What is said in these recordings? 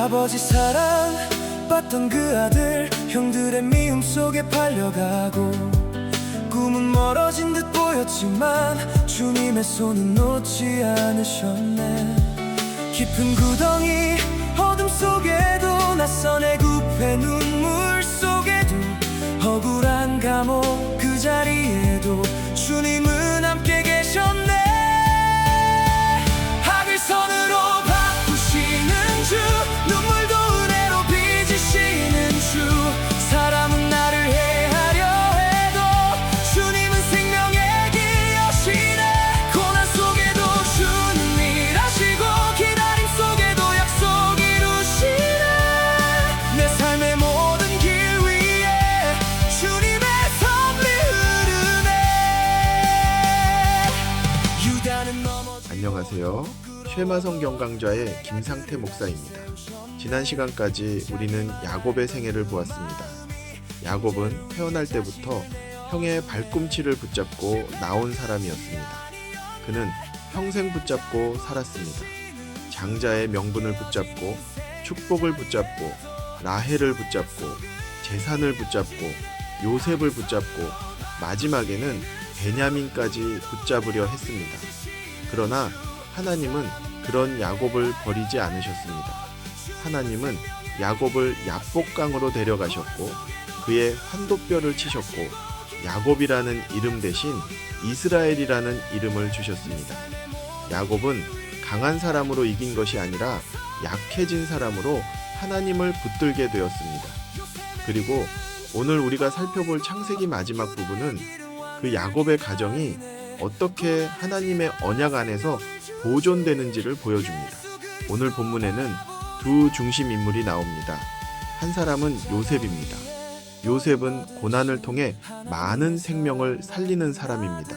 아버지 사랑 받던 그 아들, 형들의 미움 속에 팔려가고 꿈은 멀어진 듯 보였지만 주님의 손은 놓지 않으셨네. 깊은 구덩이 어둠 속에도 낯선 애굽의 눈물 속에도 억울한 감옥 그 자리에도 주님은 함께 계셨네. 악을 선으로 바꾸시는 주, 눈물도 은혜로 빚으시는 주, 사람은 나를 해하려 해도 주님은 생명의 길이시네. 고난 속에도 주는 일하시고 기다림 속에도 약속 이루시네. 내 삶의 모든 길 위에 주님의 섭리 흐르네. 유다는 넘어져. 안녕하세요. 쉐마 성경 강좌의 김상태 목사입니다. 지난 시간까지 우리는 야곱의 생애를 보았습니다. 야곱은 태어날 때부터 형의 발꿈치를 붙잡고 나온 사람이었습니다. 그는 평생 붙잡고 살았습니다. 장자의 명분을 붙잡고 축복을 붙잡고 라헬을 붙잡고 재산을 붙잡고 요셉을 붙잡고 마지막에는 베냐민까지 붙잡으려 했습니다. 그러나 하나님은 그런 야곱을 버리지 않으셨습니다. 하나님은 야곱을 야복강으로 데려가셨고 그의 환도뼈를 치셨고 야곱이라는 이름 대신 이스라엘이라는 이름을 주셨습니다. 야곱은 강한 사람으로 이긴 것이 아니라 약해진 사람으로 하나님을 붙들게 되었습니다. 그리고 오늘 우리가 살펴볼 창세기 마지막 부분은 그 야곱의 가정이 어떻게 하나님의 언약 안에서 보존되는지를 보여줍니다. 오늘 본문에는 두 중심 인물이 나옵니다. 한 사람은 요셉입니다. 요셉은 고난을 통해 많은 생명을 살리는 사람입니다.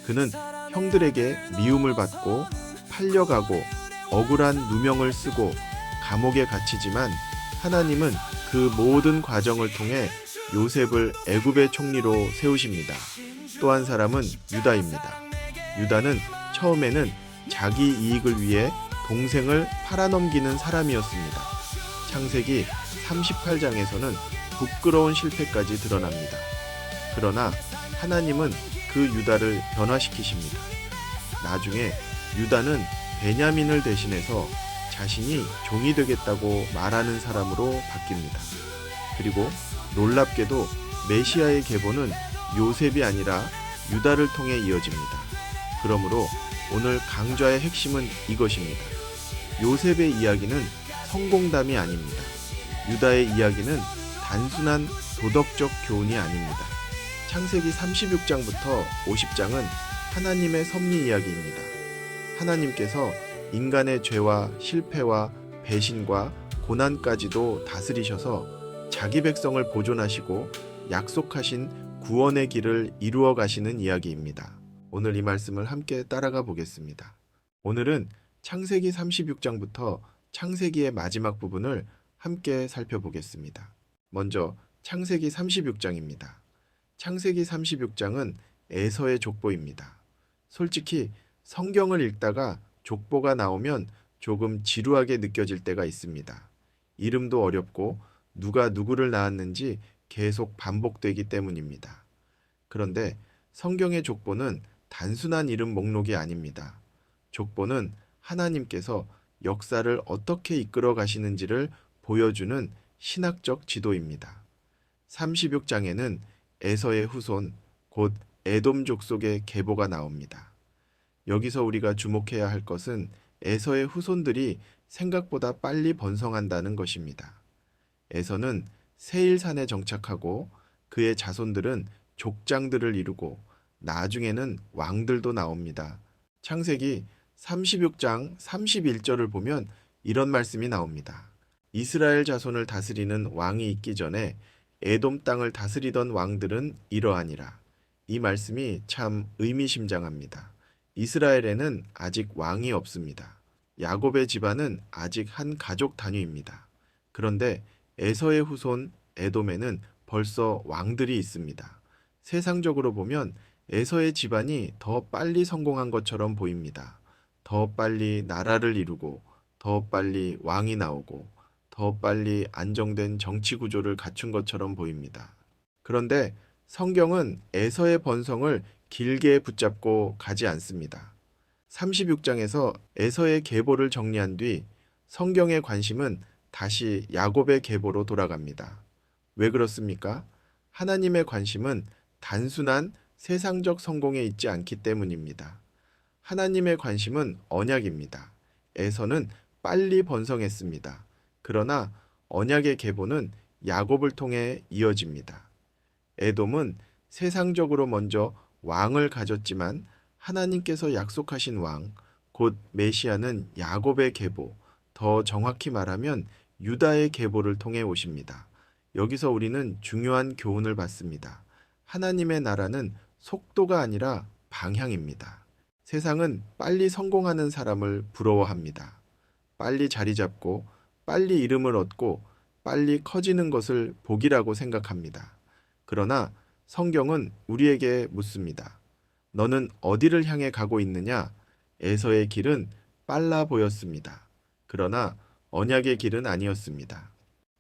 그는 형들에게 미움을 받고 팔려가고 억울한 누명을 쓰고 감옥에 갇히지만 하나님은 그 모든 과정을 통해 요셉을 애굽의 총리로 세우십니다. 또 한 사람은 유다입니다. 유다는 처음에는 자기 이익을 위해 동생을 팔아넘기는 사람이었습니다. 창세기 38장에서는 부끄러운 실패까지 드러납니다. 그러나 하나님은 그 유다를 변화시키십니다. 나중에 유다는 베냐민을 대신해서 자신이 종이 되겠다고 말하는 사람으로 바뀝니다. 그리고 놀랍게도 메시아의 계보는 요셉이 아니라 유다를 통해 이어집니다. 그러므로 오늘 강좌의 핵심은 이것입니다. 요셉의 이야기는 성공담이 아닙니다. 유다의 이야기는 단순한 도덕적 교훈이 아닙니다. 창세기 36장부터 50장은 하나님의 섭리 이야기입니다. 하나님께서 인간의 죄와 실패와 배신과 고난까지도 다스리셔서 자기 백성을 보존하시고 약속하신 구원의 길을 이루어 가시는 이야기입니다. 오늘 이 말씀을 함께 따라가 보겠습니다. 오늘은 창세기 36장부터 창세기의 마지막 부분을 함께 살펴보겠습니다. 먼저 창세기 36장입니다. 창세기 36장은 에서의 족보입니다. 솔직히 성경을 읽다가 족보가 나오면 조금 지루하게 느껴질 때가 있습니다. 이름도 어렵고 누가 누구를 낳았는지 계속 반복되기 때문입니다. 그런데 성경의 족보는 단순한 이름 목록이 아닙니다. 족보는 하나님께서 역사를 어떻게 이끌어 가시는지를 보여주는 신학적 지도입니다. 36장에는 에서의 후손, 곧 에돔 족속의 계보가 나옵니다. 여기서 우리가 주목해야 할 것은 에서의 후손들이 생각보다 빨리 번성한다는 것입니다. 에서는 세일산에 정착하고 그의 자손들은 족장들을 이루고 나중에는 왕들도 나옵니다. 창세기 36장 31절을 보면 이런 말씀이 나옵니다. 이스라엘 자손을 다스리는 왕이 있기 전에 에돔 땅을 다스리던 왕들은 이러하니라. 이 말씀이 참 의미심장합니다. 이스라엘에는 아직 왕이 없습니다. 야곱의 집안은 아직 한 가족 단위입니다. 그런데 에서의 후손 에돔에는 벌써 왕들이 있습니다. 세상적으로 보면 에서의 집안이 더 빨리 성공한 것처럼 보입니다. 더 빨리 나라를 이루고 더 빨리 왕이 나오고 더 빨리 안정된 정치 구조를 갖춘 것처럼 보입니다. 그런데 성경은 에서의 번성을 길게 붙잡고 가지 않습니다. 36장에서 에서의 계보를 정리한 뒤 성경의 관심은 다시 야곱의 계보로 돌아갑니다. 왜 그렇습니까? 하나님의 관심은 단순한 세상적 성공에 있지 않기 때문입니다. 하나님의 관심은 언약입니다. 에서는 빨리 번성했습니다. 그러나 언약의 계보는 야곱을 통해 이어집니다. 에돔은 세상적으로 먼저 왕을 가졌지만 하나님께서 약속하신 왕, 곧 메시아는 야곱의 계보, 더 정확히 말하면 유다의 계보를 통해 오십니다. 여기서 우리는 중요한 교훈을 받습니다. 하나님의 나라는 속도가 아니라 방향입니다. 세상은 빨리 성공하는 사람을 부러워합니다. 빨리 자리 잡고, 빨리 이름을 얻고, 빨리 커지는 것을 복이라고 생각합니다. 그러나 성경은 우리에게 묻습니다. 너는 어디를 향해 가고 있느냐? 에서의 길은 빨라 보였습니다. 그러나 언약의 길은 아니었습니다.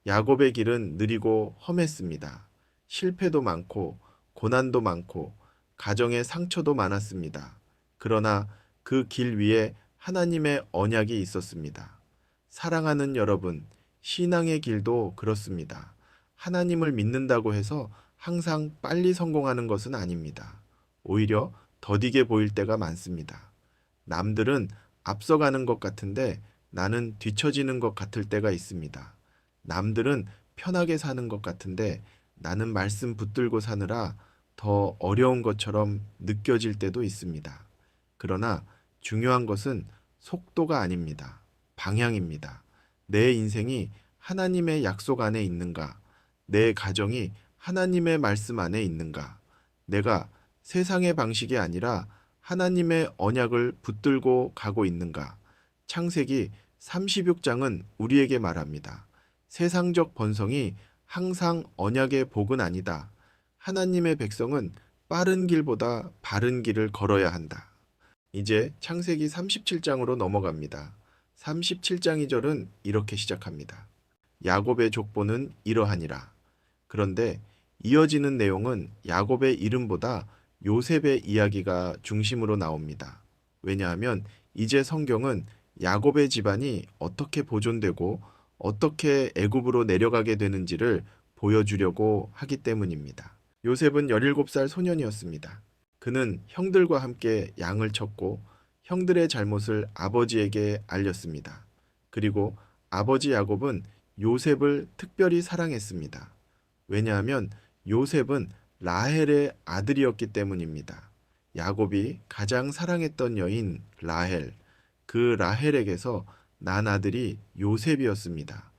야곱의 길은 느리고 험했습니다. 실패도 많고 고난도 많고 가정의 상처도 많았습니다. 그러나 그 길 위에 하나님의 언약이 있었습니다. 사랑하는 여러분, 신앙의 길도 그렇습니다. 하나님을 믿는다고 해서 항상 빨리 성공하는 것은 아닙니다. 오히려 더디게 보일 때가 많습니다. 남들은 앞서가는 것 같은데 나는 뒤처지는 것 같을 때가 있습니다. 남들은 편하게 사는 것 같은데 나는 말씀 붙들고 사느라 더 어려운 것처럼 느껴질 때도 있습니다. 그러나 중요한 것은 속도가 아닙니다. 방향입니다. 내 인생이 하나님의 약속 안에 있는가? 내 가정이 하나님의 말씀 안에 있는가? 내가 세상의 방식이 아니라 하나님의 언약을 붙들고 가고 있는가? 창세기 36장은 우리에게 말합니다. 세상적 번성이 항상 언약의 복은 아니다. 하나님의 백성은 빠른 길보다 바른 길을 걸어야 한다. 이제 창세기 37장으로 넘어갑니다. 37장 2절은 이렇게 시작합니다. 야곱의 족보는 이러하니라. 그런데 이어지는 내용은 야곱의 이름보다 요셉의 이야기가 중심으로 나옵니다. 왜냐하면 이제 성경은 야곱의 집안이 어떻게 보존되고 어떻게 애굽으로 내려가게 되는지를 보여주려고 하기 때문입니다. 요셉은 17살 소년이었습니다. 그는 형들과 함께 양을 쳤고 형들의 잘못을 아버지에게 알렸습니다. 그리고 아버지 야곱은 요셉을 특별히 사랑했습니다. 왜냐하면 요셉은 라헬의 아들이었기 때문입니다. 야곱이 가장 사랑했던 여인 라헬, 그 라헬에게서 난 아들이 요셉이었습니다.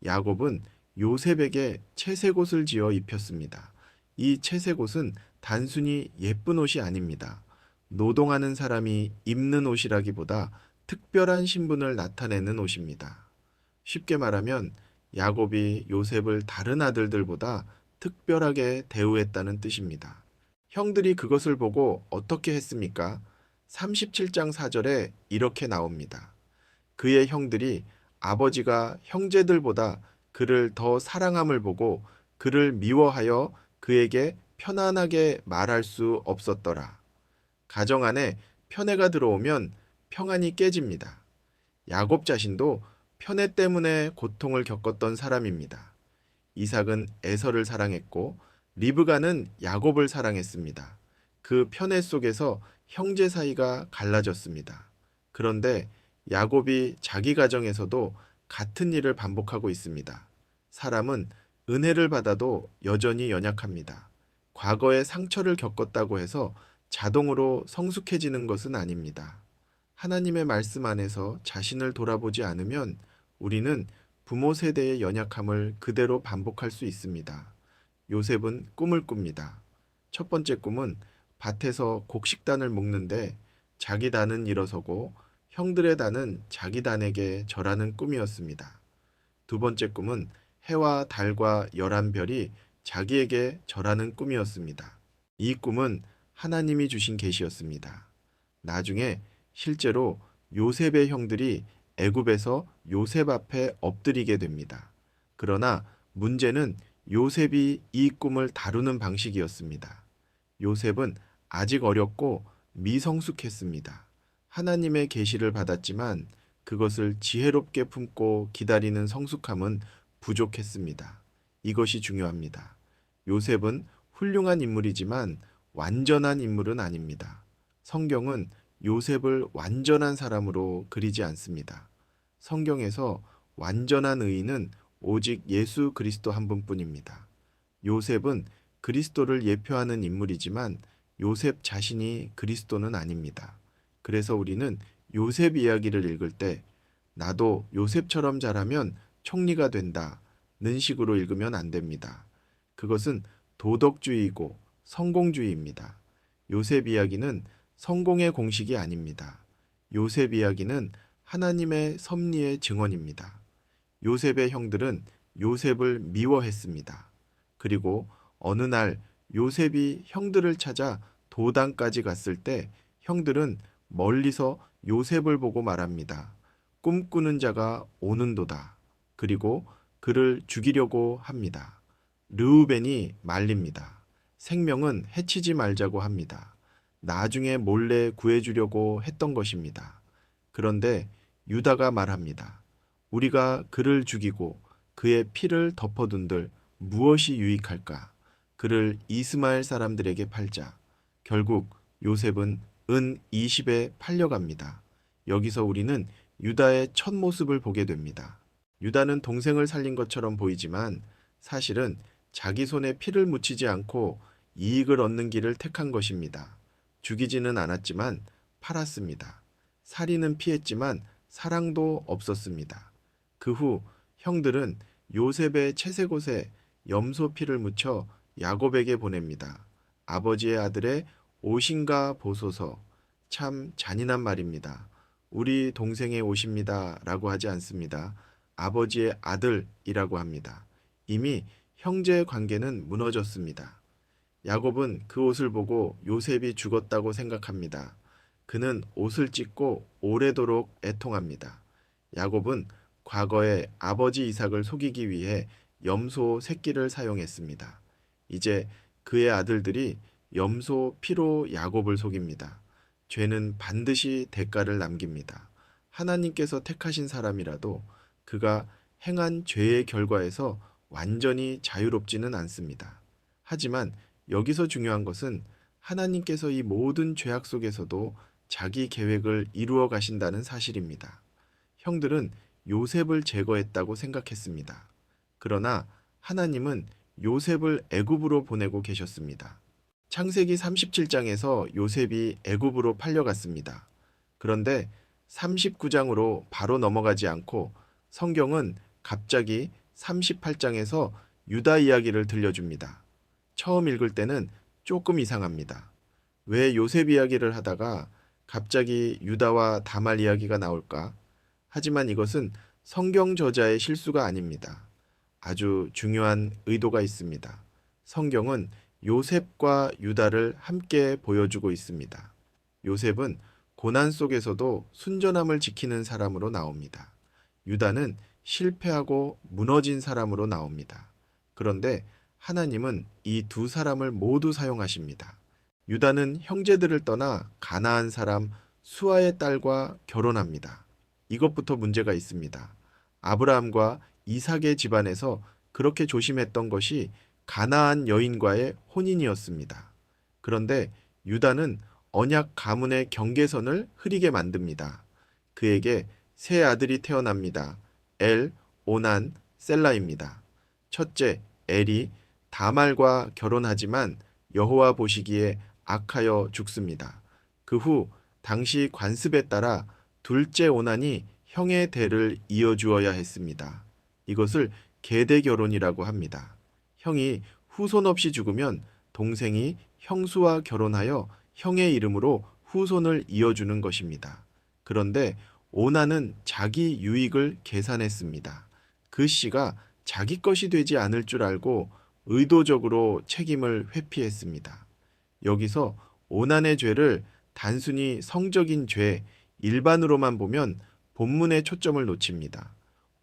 야곱은 요셉에게 채색옷을 지어 입혔습니다. 이 채색옷은 단순히 예쁜 옷이 아닙니다. 노동하는 사람이 입는 옷이라기보다 특별한 신분을 나타내는 옷입니다. 쉽게 말하면 야곱이 요셉을 다른 아들들보다 특별하게 대우했다는 뜻입니다. 형들이 그것을 보고 어떻게 했습니까? 37장 4절에 이렇게 나옵니다. 그의 형들이 아버지가 형제들보다 그를 더 사랑함을 보고 그를 미워하여 그에게 편안하게 말할 수 없었더라. 가정 안에 편애가 들어오면 평안이 깨집니다. 야곱 자신도 편애 때문에 고통을 겪었던 사람입니다. 이삭은 에서를 사랑했고 리브가는 야곱을 사랑했습니다. 그 편애 속에서 형제 사이가 갈라졌습니다. 그런데 야곱이 자기 가정에서도 같은 일을 반복하고 있습니다. 사람은 은혜를 받아도 여전히 연약합니다. 과거에 상처를 겪었다고 해서 자동으로 성숙해지는 것은 아닙니다. 하나님의 말씀 안에서 자신을 돌아보지 않으면 우리는 부모 세대의 연약함을 그대로 반복할 수 있습니다. 요셉은 꿈을 꿉니다. 첫 번째 꿈은 밭에서 곡식단을 묶는데 자기 단은 일어서고 형들의 단은 자기 단에게 절하는 꿈이었습니다. 두 번째 꿈은 해와 달과 11별이 자기에게 절하는 꿈이었습니다. 이 꿈은 하나님이 주신 계시였습니다. 나중에 실제로 요셉의 형들이 애굽에서 요셉 앞에 엎드리게 됩니다. 그러나 문제는 요셉이 이 꿈을 다루는 방식이었습니다. 요셉은 아직 어렸고 미성숙했습니다. 하나님의 계시를 받았지만 그것을 지혜롭게 품고 기다리는 성숙함은 부족했습니다. 이것이 중요합니다. 요셉은 훌륭한 인물이지만 완전한 인물은 아닙니다. 성경은 요셉을 완전한 사람으로 그리지 않습니다. 성경에서 완전한 의인은 오직 예수 그리스도 한 분뿐입니다. 요셉은 그리스도를 예표하는 인물이지만 요셉 자신이 그리스도는 아닙니다. 그래서 우리는 요셉 이야기를 읽을 때 나도 요셉처럼 자라면 총리가 된다는 식으로 읽으면 안 됩니다. 그것은 도덕주의이고 성공주의입니다. 요셉 이야기는 성공의 공식이 아닙니다. 요셉 이야기는 하나님의 섭리의 증언입니다. 요셉의 형들은 요셉을 미워했습니다. 그리고 어느 날 요셉이 형들을 찾아 도단까지 갔을 때 형들은 멀리서 요셉을 보고 말합니다. 꿈꾸는 자가 오는도다. 그리고 그를 죽이려고 합니다. 르우벤이 말립니다. 생명은 해치지 말자고 합니다. 나중에 몰래 구해주려고 했던 것입니다. 그런데 유다가 말합니다. 우리가 그를 죽이고 그의 피를 덮어둔들 무엇이 유익할까? 그를 이스마엘 사람들에게 팔자. 결국 요셉은 은 20에 팔려갑니다. 여기서 우리는 유다의 첫 모습을 보게 됩니다. 유다는 동생을 살린 것처럼 보이지만 사실은 자기 손에 피를 묻히지 않고 이익을 얻는 길을 택한 것입니다. 죽이지는 않았지만 팔았습니다. 살인은 피했지만 사랑도 없었습니다. 그 후 형들은 요셉의 채색옷에 염소 피를 묻혀 야곱에게 보냅니다. 아버지의 아들의 옷인가 보소서. 참 잔인한 말입니다. 우리 동생의 옷입니다 라고 하지 않습니다. 아버지의 아들이라고 합니다. 이미 형제 관계는 무너졌습니다. 야곱은 그 옷을 보고 요셉이 죽었다고 생각합니다. 그는 옷을 찢고 오래도록 애통합니다. 야곱은 과거에 아버지 이삭을 속이기 위해 염소 새끼를 사용했습니다. 이제 그의 아들들이 염소 피로 야곱을 속입니다. 죄는 반드시 대가를 남깁니다. 하나님께서 택하신 사람이라도 그가 행한 죄의 결과에서 완전히 자유롭지는 않습니다. 하지만 여기서 중요한 것은 하나님께서 이 모든 죄악 속에서도 자기 계획을 이루어 가신다는 사실입니다. 형들은 요셉을 제거했다고 생각했습니다. 그러나 하나님은 요셉을 애굽으로 보내고 계셨습니다. 창세기 37장에서 요셉이 애굽으로 팔려갔습니다. 그런데 39장으로 바로 넘어가지 않고 성경은 갑자기 38장에서 유다 이야기를 들려줍니다. 처음 읽을 때는 조금 이상합니다. 왜 요셉 이야기를 하다가 갑자기 유다와 다말 이야기가 나올까? 하지만 이것은 성경 저자의 실수가 아닙니다. 아주 중요한 의도가 있습니다. 성경은 요셉과 유다를 함께 보여주고 있습니다. 요셉은 고난 속에서도 순전함을 지키는 사람으로 나옵니다. 유다는 실패하고 무너진 사람으로 나옵니다. 그런데 하나님은 이 두 사람을 모두 사용하십니다. 유다는 형제들을 떠나 가나안 사람 수아의 딸과 결혼합니다. 이것부터 문제가 있습니다. 아브라함과 이삭의 집안에서 그렇게 조심했던 것이 가나안 여인과의 혼인이었습니다. 그런데 유다는 언약 가문의 경계선을 흐리게 만듭니다. 그에게 세 아들이 태어납니다. 엘, 오난, 셀라입니다. 첫째, 엘이 다말과 결혼하지만 여호와 보시기에 악하여 죽습니다. 그 후 당시 관습에 따라 둘째 오난이 형의 대를 이어주어야 했습니다. 이것을 계대 결혼이라고 합니다. 형이 후손 없이 죽으면 동생이 형수와 결혼하여 형의 이름으로 후손을 이어주는 것입니다. 그런데 오난은 자기 유익을 계산했습니다. 그 씨가 자기 것이 되지 않을 줄 알고 의도적으로 책임을 회피했습니다. 여기서 오난의 죄를 단순히 성적인 죄, 일반으로만 보면 본문의 초점을 놓칩니다.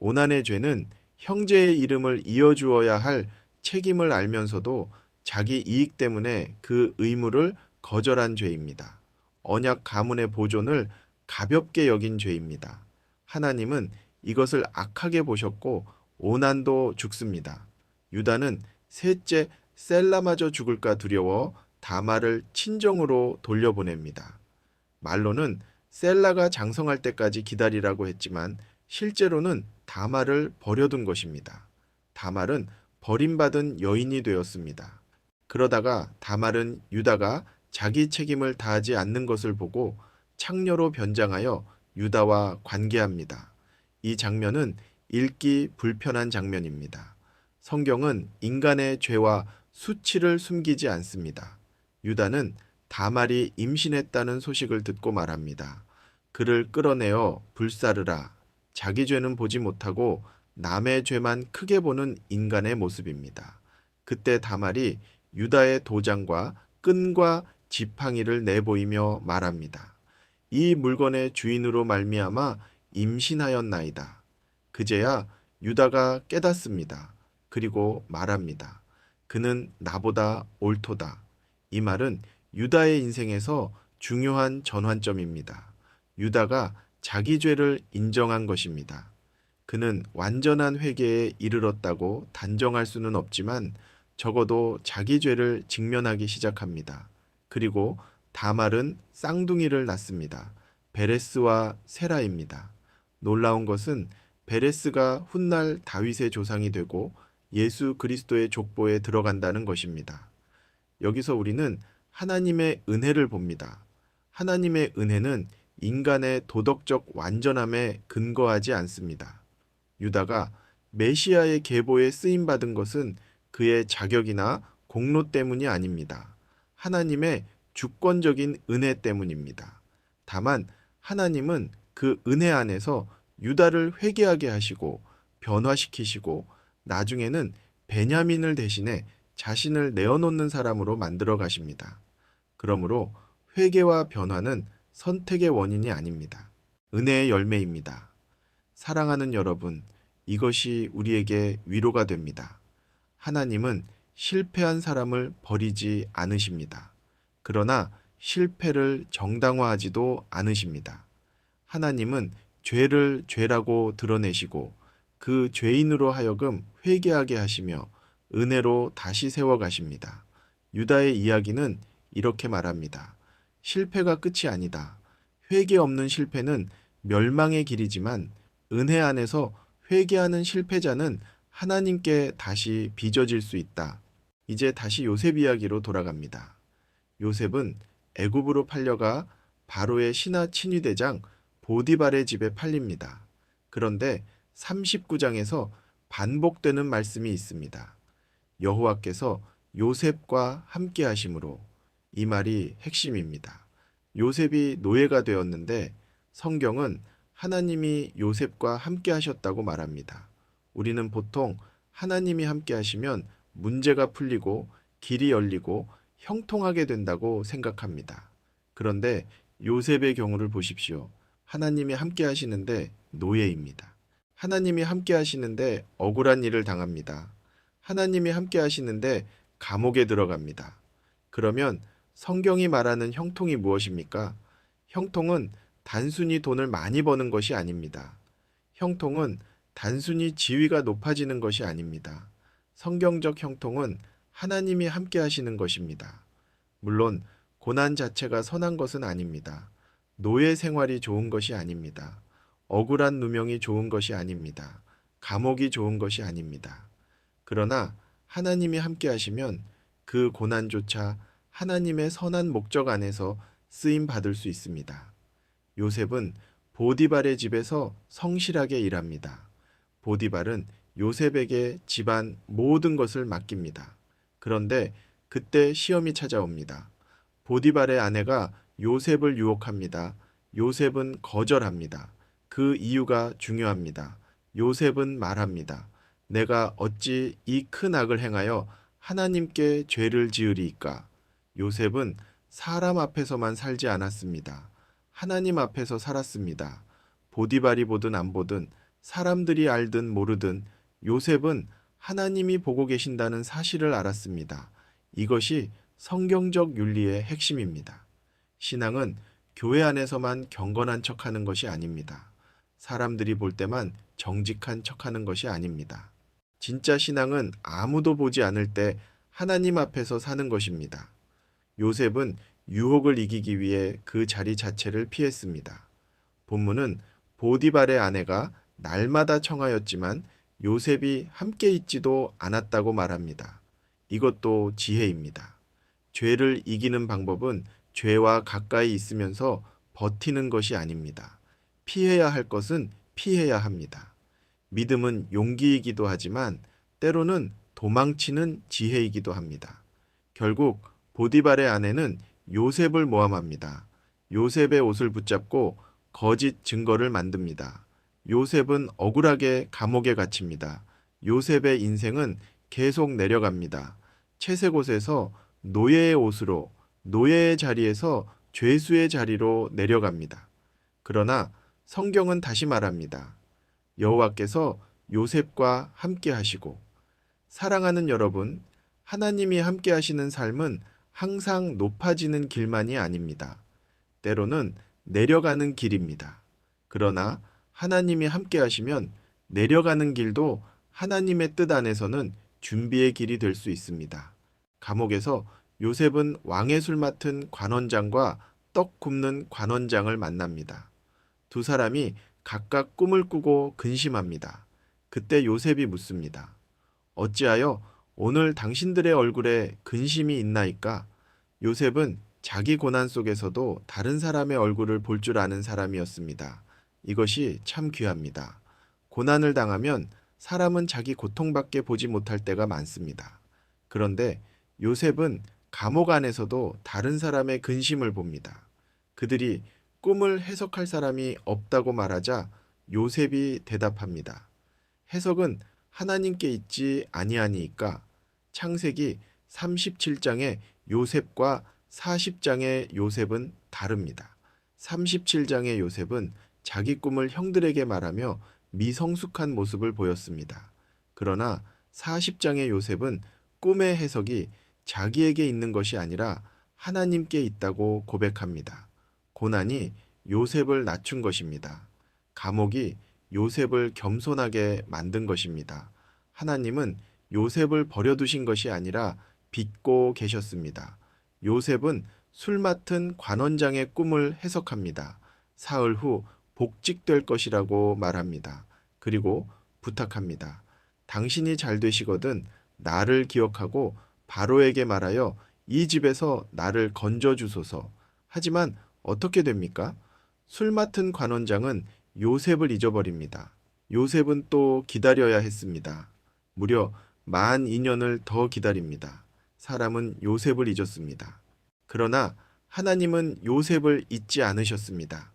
오난의 죄는 형제의 이름을 이어주어야 할 책임을 알면서도 자기 이익 때문에 그 의무를 거절한 죄입니다. 언약 가문의 보존을 가볍게 여긴 죄입니다. 하나님은 이것을 악하게 보셨고 오난도 죽습니다. 유다는 셋째 셀라마저 죽을까 두려워 다말을 친정으로 돌려보냅니다. 말로는 셀라가 장성할 때까지 기다리라고 했지만 실제로는 다말을 버려둔 것입니다. 다말은 버림받은 여인이 되었습니다. 그러다가 다말은 유다가 자기 책임을 다하지 않는 것을 보고 창녀로 변장하여 유다와 관계합니다. 이 장면은 읽기 불편한 장면입니다. 성경은 인간의 죄와 수치를 숨기지 않습니다. 유다는 다말이 임신했다는 소식을 듣고 말합니다. 그를 끌어내어 불사르라. 자기 죄는 보지 못하고 남의 죄만 크게 보는 인간의 모습입니다. 그때 다말이 유다의 도장과 끈과 지팡이를 내보이며 말합니다. 이 물건의 주인으로 말미암아 임신하였나이다. 그제야 유다가 깨닫습니다. 그리고 말합니다. 그는 나보다 옳도다. 이 말은 유다의 인생에서 중요한 전환점입니다. 유다가 자기 죄를 인정한 것입니다. 그는 완전한 회개에 이르렀다고 단정할 수는 없지만 적어도 자기 죄를 직면하기 시작합니다. 그리고 다말은 쌍둥이를 낳습니다. 베레스와 세라입니다. 놀라운 것은 베레스가 훗날 다윗의 조상이 되고 예수 그리스도의 족보에 들어간다는 것입니다. 여기서 우리는 하나님의 은혜를 봅니다. 하나님의 은혜는 인간의 도덕적 완전함에 근거하지 않습니다. 유다가 메시아의 계보에 쓰임받은 것은 그의 자격이나 공로 때문이 아닙니다. 하나님의 주권적인 은혜 때문입니다. 다만 하나님은 그 은혜 안에서 유다를 회개하게 하시고 변화시키시고 나중에는 베냐민을 대신해 자신을 내어놓는 사람으로 만들어 가십니다. 그러므로 회개와 변화는 선택의 원인이 아닙니다. 은혜의 열매입니다. 사랑하는 여러분, 이것이 우리에게 위로가 됩니다. 하나님은 실패한 사람을 버리지 않으십니다. 그러나 실패를 정당화하지도 않으십니다. 하나님은 죄를 죄라고 드러내시고 그 죄인으로 하여금 회개하게 하시며 은혜로 다시 세워가십니다. 유다의 이야기는 이렇게 말합니다. 실패가 끝이 아니다. 회개 없는 실패는 멸망의 길이지만 은혜 안에서 회개하는 실패자는 하나님께 다시 빚어질 수 있다. 이제 다시 요셉 이야기로 돌아갑니다. 요셉은 애굽으로 팔려가 바로의 신하 친위대장 보디발의 집에 팔립니다. 그런데 39장에서 반복되는 말씀이 있습니다. 여호와께서 요셉과 함께 하심으로, 이 말이 핵심입니다. 요셉이 노예가 되었는데 성경은 하나님이 요셉과 함께 하셨다고 말합니다. 우리는 보통 하나님이 함께 하시면 문제가 풀리고 길이 열리고 형통하게 된다고 생각합니다. 그런데 요셉의 경우를 보십시오. 하나님이 함께 하시는데 노예입니다. 하나님이 함께 하시는데 억울한 일을 당합니다. 하나님이 함께 하시는데 감옥에 들어갑니다. 그러면 성경이 말하는 형통이 무엇입니까? 형통은 단순히 돈을 많이 버는 것이 아닙니다. 형통은 단순히 지위가 높아지는 것이 아닙니다. 성경적 형통은 하나님이 함께 하시는 것입니다. 물론 고난 자체가 선한 것은 아닙니다. 노예 생활이 좋은 것이 아닙니다. 억울한 누명이 좋은 것이 아닙니다. 감옥이 좋은 것이 아닙니다. 그러나 하나님이 함께 하시면 그 고난조차 하나님의 선한 목적 안에서 쓰임 받을 수 있습니다. 요셉은 보디발의 집에서 성실하게 일합니다. 보디발은 요셉에게 집안 모든 것을 맡깁니다. 그런데 그때 시험이 찾아옵니다. 보디발의 아내가 요셉을 유혹합니다. 요셉은 거절합니다. 그 이유가 중요합니다. 요셉은 말합니다. 내가 어찌 이 큰 악을 행하여 하나님께 죄를 지으리이까? 요셉은 사람 앞에서만 살지 않았습니다. 하나님 앞에서 살았습니다. 보디발이 보든 안 보든 사람들이 알든 모르든 요셉은 하나님이 보고 계신다는 사실을 알았습니다. 이것이 성경적 윤리의 핵심입니다. 신앙은 교회 안에서만 경건한 척하는 것이 아닙니다. 사람들이 볼 때만 정직한 척하는 것이 아닙니다. 진짜 신앙은 아무도 보지 않을 때 하나님 앞에서 사는 것입니다. 요셉은 유혹을 이기기 위해 그 자리 자체를 피했습니다. 본문은 보디발의 아내가 날마다 청하였지만 요셉이 함께 있지도 않았다고 말합니다. 이것도 지혜입니다. 죄를 이기는 방법은 죄와 가까이 있으면서 버티는 것이 아닙니다. 피해야 할 것은 피해야 합니다. 믿음은 용기이기도 하지만 때로는 도망치는 지혜이기도 합니다. 결국 보디발의 아내는 요셉을 모함합니다. 요셉의 옷을 붙잡고 거짓 증거를 만듭니다. 요셉은 억울하게 감옥에 갇힙니다. 요셉의 인생은 계속 내려갑니다. 채색 옷에서 노예의 옷으로, 노예의 자리에서 죄수의 자리로 내려갑니다. 그러나 성경은 다시 말합니다. 여호와께서 요셉과 함께 하시고, 사랑하는 여러분, 하나님이 함께 하시는 삶은 항상 높아지는 길만이 아닙니다. 때로는 내려가는 길입니다. 그러나 하나님이 함께 하시면 내려가는 길도 하나님의 뜻 안에서는 준비의 길이 될 수 있습니다. 감옥에서 요셉은 왕의 술 맡은 관원장과 떡 굽는 관원장을 만납니다. 두 사람이 각각 꿈을 꾸고 근심합니다. 그때 요셉이 묻습니다. 어찌하여 오늘 당신들의 얼굴에 근심이 있나이까? 요셉은 자기 고난 속에서도 다른 사람의 얼굴을 볼 줄 아는 사람이었습니다. 이것이 참 귀합니다. 고난을 당하면 사람은 자기 고통밖에 보지 못할 때가 많습니다. 그런데 요셉은 감옥 안에서도 다른 사람의 근심을 봅니다. 그들이 꿈을 해석할 사람이 없다고 말하자 요셉이 대답합니다. 해석은 하나님께 있지 아니하니이까. 창세기 37장의 요셉과 40장의 요셉은 다릅니다. 37장의 요셉은 자기 꿈을 형들에게 말하며 미성숙한 모습을 보였습니다. 그러나 40장의 요셉은 꿈의 해석이 자기에게 있는 것이 아니라 하나님께 있다고 고백합니다. 고난이 요셉을 낮춘 것입니다. 감옥이 요셉을 겸손하게 만든 것입니다. 하나님은 요셉을 버려두신 것이 아니라 빚고 계셨습니다. 요셉은 술 맡은 관원장의 꿈을 해석합니다. 사흘 후 복직될 것이라고 말합니다. 그리고 부탁합니다. 당신이 잘 되시거든 나를 기억하고 바로에게 말하여 이 집에서 나를 건져주소서. 하지만 어떻게 됩니까? 술 맡은 관원장은 요셉을 잊어버립니다. 요셉은 또 기다려야 했습니다. 무려 12년을 더 기다립니다. 사람은 요셉을 잊었습니다. 그러나 하나님은 요셉을 잊지 않으셨습니다.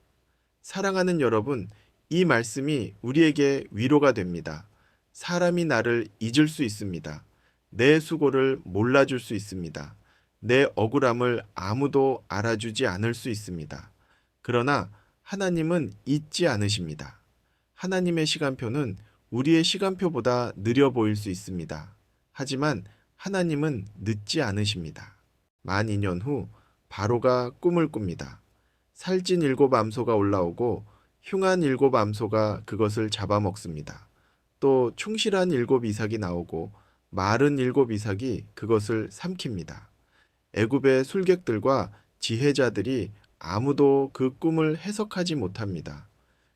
사랑하는 여러분, 이 말씀이 우리에게 위로가 됩니다. 사람이 나를 잊을 수 있습니다. 내 수고를 몰라줄 수 있습니다. 내 억울함을 아무도 알아주지 않을 수 있습니다. 그러나 하나님은 잊지 않으십니다. 하나님의 시간표는 우리의 시간표보다 느려 보일 수 있습니다. 하지만 하나님은 늦지 않으십니다. 12년 후 바로가 꿈을 꿉니다. 살찐 7 암소가 올라오고 흉한 7 암소가 그것을 잡아먹습니다. 또 충실한 7 이삭이 나오고 마른 7 이삭이 그것을 삼킵니다. 애굽의 술객들과 지혜자들이 아무도 그 꿈을 해석하지 못합니다.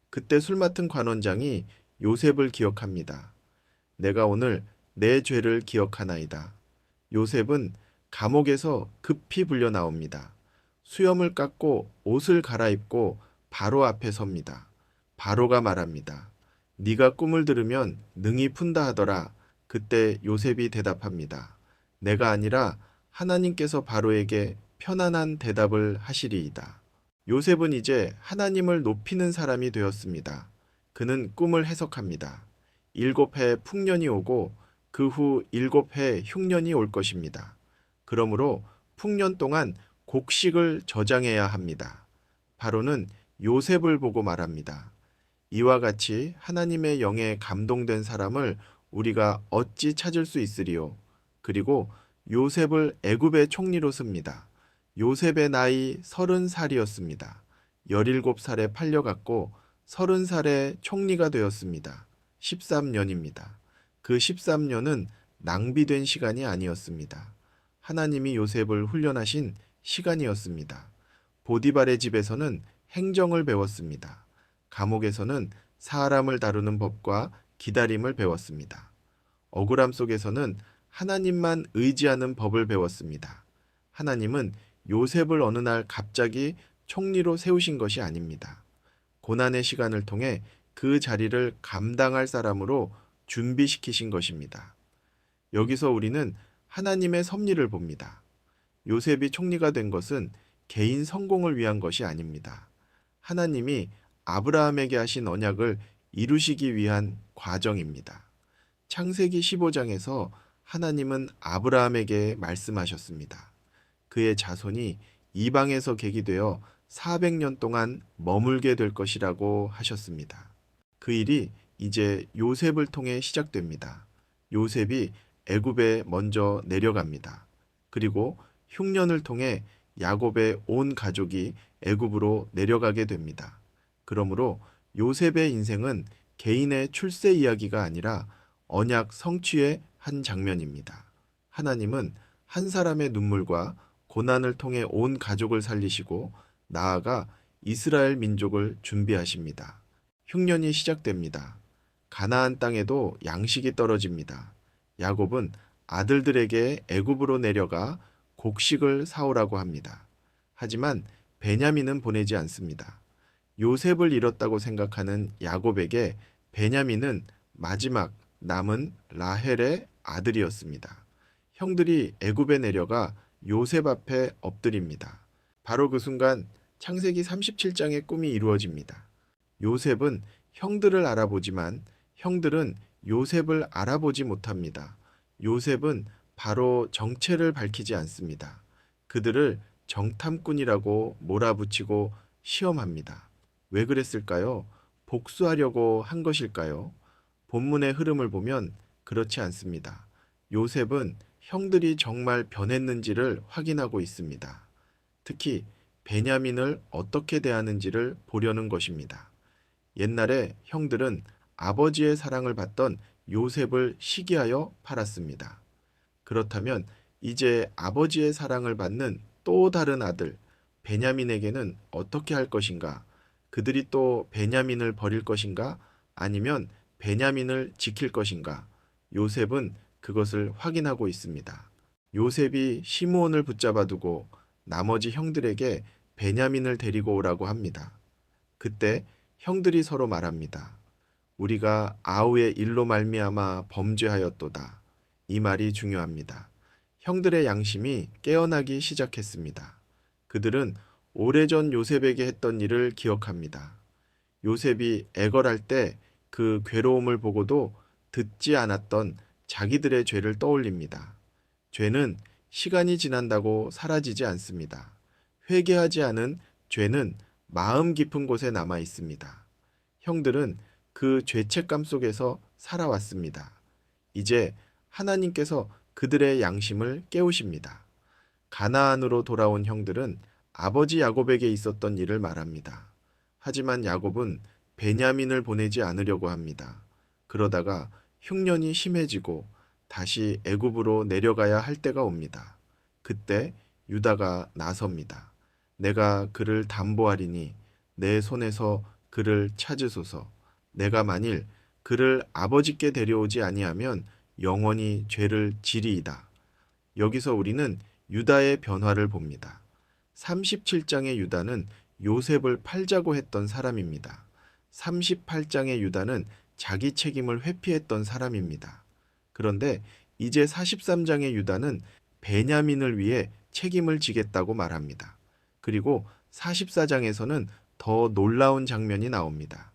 그때 술 맡은 관원장이 요셉을 기억합니다. 내가 오늘 내 죄를 기억하나이다. 요셉은 감옥에서 급히 불려 나옵니다. 수염을 깎고 옷을 갈아입고 바로 앞에 섭니다. 바로가 말합니다. 네가 꿈을 들으면 능히 푼다 하더라. 그때 요셉이 대답합니다. 내가 아니라 하나님께서 바로에게 편안한 대답을 하시리이다. 요셉은 이제 하나님을 높이는 사람이 되었습니다. 그는 꿈을 해석합니다. 7해 풍년이 오고 그 후 7해 흉년이 올 것입니다. 그러므로 풍년 동안 곡식을 저장해야 합니다. 바로는 요셉을 보고 말합니다. 이와 같이 하나님의 영에 감동된 사람을 우리가 어찌 찾을 수 있으리요? 그리고 요셉을 애굽의 총리로 씁니다. 요셉의 나이 30살이었습니다. 17살에 팔려갔고 30살에 총리가 되었습니다. 13년입니다. 그 13년은 낭비된 시간이 아니었습니다. 하나님이 요셉을 훈련하신 시간이었습니다. 보디발의 집에서는 행정을 배웠습니다. 감옥에서는 사람을 다루는 법과 기다림을 배웠습니다. 억울함 속에서는 하나님만 의지하는 법을 배웠습니다. 하나님은 요셉을 어느 날 갑자기 총리로 세우신 것이 아닙니다. 고난의 시간을 통해 그 자리를 감당할 사람으로 준비시키신 것입니다. 여기서 우리는 하나님의 섭리를 봅니다. 요셉이 총리가 된 것은 개인 성공을 위한 것이 아닙니다. 하나님이 아브라함에게 하신 언약을 이루시기 위한 과정입니다. 창세기 15장에서 하나님은 아브라함에게 말씀하셨습니다. 그의 자손이 이방에서 계기되어 400년 동안 머물게 될 것이라고 하셨습니다. 그 일이 이제 요셉을 통해 시작됩니다. 요셉이 애굽에 먼저 내려갑니다. 그리고 흉년을 통해 야곱의 온 가족이 애굽으로 내려가게 됩니다. 그러므로 요셉의 인생은 개인의 출세 이야기가 아니라 언약 성취의 한 장면입니다. 하나님은 한 사람의 눈물과 고난을 통해 온 가족을 살리시고 나아가 이스라엘 민족을 준비하십니다. 흉년이 시작됩니다. 가나안 땅에도 양식이 떨어집니다. 야곱은 아들들에게 애굽으로 내려가 곡식을 사오라고 합니다. 하지만 베냐민은 보내지 않습니다. 요셉을 잃었다고 생각하는 야곱에게 베냐민은 마지막 남은 라헬의 아들이었습니다. 형들이 애굽에 내려가 요셉 앞에 엎드립니다. 바로 그 순간 창세기 37장의 꿈이 이루어집니다. 요셉은 형들을 알아보지만 형들은 요셉을 알아보지 못합니다. 요셉은 바로 정체를 밝히지 않습니다. 그들을 정탐꾼이라고 몰아붙이고 시험합니다. 왜 그랬을까요? 복수하려고 한 것일까요? 본문의 흐름을 보면 그렇지 않습니다. 요셉은 형들이 정말 변했는지를 확인하고 있습니다. 특히 베냐민을 어떻게 대하는지를 보려는 것입니다. 옛날에 형들은 아버지의 사랑을 받던 요셉을 시기하여 팔았습니다. 그렇다면 이제 아버지의 사랑을 받는 또 다른 아들 베냐민에게는 어떻게 할 것인가? 그들이 또 베냐민을 버릴 것인가? 아니면 베냐민을 지킬 것인가? 요셉은 그것을 확인하고 있습니다. 요셉이 시므온을 붙잡아 두고 나머지 형들에게 베냐민을 데리고 오라고 합니다. 그때 형들이 서로 말합니다. 우리가 아우의 일로 말미암아 범죄하였도다. 이 말이 중요합니다. 형들의 양심이 깨어나기 시작했습니다. 그들은 오래전 요셉에게 했던 일을 기억합니다. 요셉이 애걸할 때 그 괴로움을 보고도 듣지 않았던 자기들의 죄를 떠올립니다. 죄는 시간이 지난다고 사라지지 않습니다. 회개하지 않은 죄는 마음 깊은 곳에 남아 있습니다. 형들은 그 죄책감 속에서 살아왔습니다. 이제 하나님께서 그들의 양심을 깨우십니다. 가나안으로 돌아온 형들은 아버지 야곱에게 있었던 일을 말합니다. 하지만 야곱은 베냐민을 보내지 않으려고 합니다. 그러다가 흉년이 심해지고 다시 애굽으로 내려가야 할 때가 옵니다. 그때 유다가 나섭니다. 내가 그를 담보하리니 내 손에서 그를 찾으소서. 내가 만일 그를 아버지께 데려오지 아니하면 영원히 죄를 지리이다. 여기서 우리는 유다의 변화를 봅니다. 37장의 유다는 요셉을 팔자고 했던 사람입니다. 38장의 유다는 자기 책임을 회피했던 사람입니다. 그런데 이제 43장의 유다는 베냐민을 위해 책임을 지겠다고 말합니다. 그리고 44장에서는 더 놀라운 장면이 나옵니다.